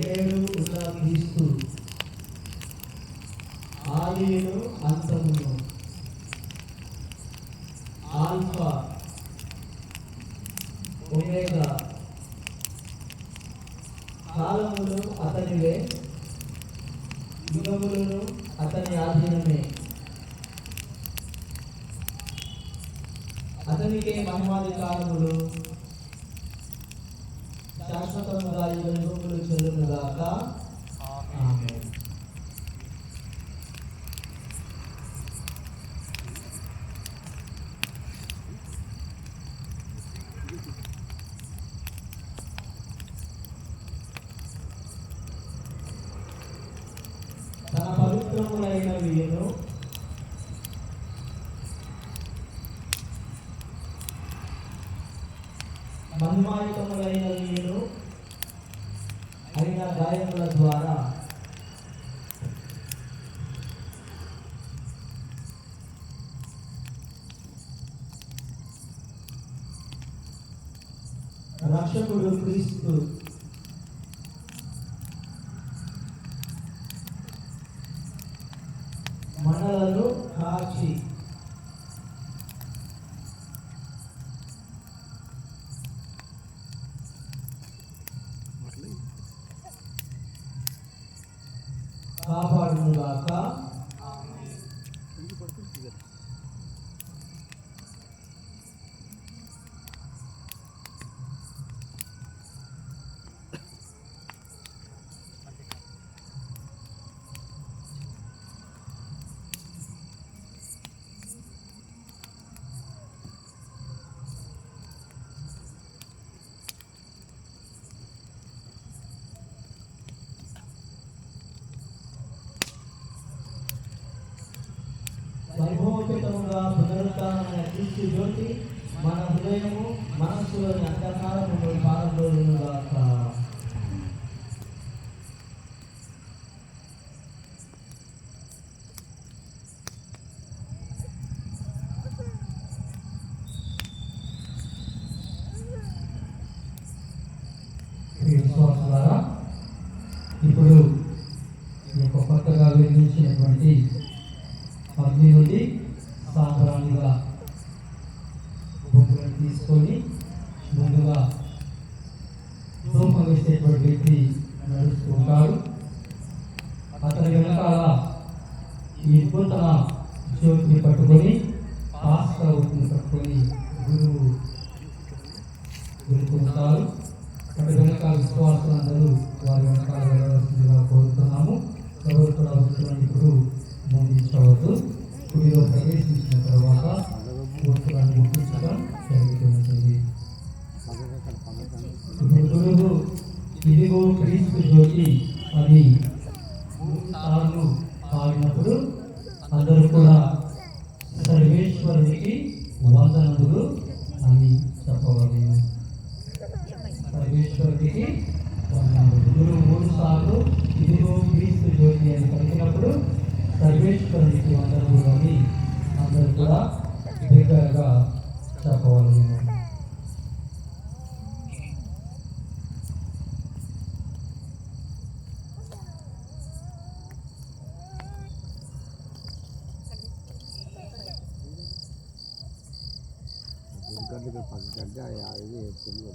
నేడు ఉన్న క్రీస్తు, ఆదియును అంతమును, ఆల్ఫా ఒమేగా, కాలములు అతనివే, యుగములను అతని ఆధీనమే. అతనికే మహిమాధికారములు శాశ్వతముగా యుగములు చెల్లునుగాక. ఆమేన్. తన పవిత్రములైన వీరును మహిమాయుతములైన వీరును అయిన గాయముల ద్వారా రక్షకుడు క్రీస్తు మనలను కాచి కాపాడునుగాక. వైభవపేతముగా పునరుత్థానమైన క్రీస్తు జ్యోతి మన హృదయము మనస్సులోని అంధకారమును పారదోలునుగాక. విశ్వాసులారా, ఇప్పుడు ఈ యొక్క కొత్తగా విధించినటువంటి అగ్ని నుండి సాంబ్రాణిగా బొమ్మలను తీసుకొని ముందుగా ధూపం వేసేటువంటి వ్యక్తి నడుస్తూ ఉంటాడు. అతని వెనకాల ఈ నూతన జ్యోతిని పట్టుకొని పాస్కవుని పట్టుకొని గురువు వెళ్తుంటారు. అటు వెనకాల విశ్వాసులందరూ వారి వెనకాల వెళ్ళవలసిందిగా కోరుతున్నాము. ఎవరు కూడా వస్తున్నాను ఇప్పుడు ముగించవద్దు. గుడిలో ప్రవేశించిన తర్వాత వస్తువులను ముగించడం జరుగుతున్నది. ఇప్పుడు గురువు ఇదిగో క్రీస్తు జ్యోతి అని 3 సార్లు పాడినప్పుడు అందరూ కూడా సర్వేశ్వరునికి వందనములు అని చెప్పవాలి. సర్వేశ్వరునికి వందనములు. గురువు 3 సార్లు ఇదిగో క్రీస్తు జ్యోతి అని పలికినప్పుడు సర్వేశ్వరునికి వందనములు అని అందరూ కూడా బిగ్గరగా చెప్పవాలి. పక్కగడ్డ 50 చెప్తుంది.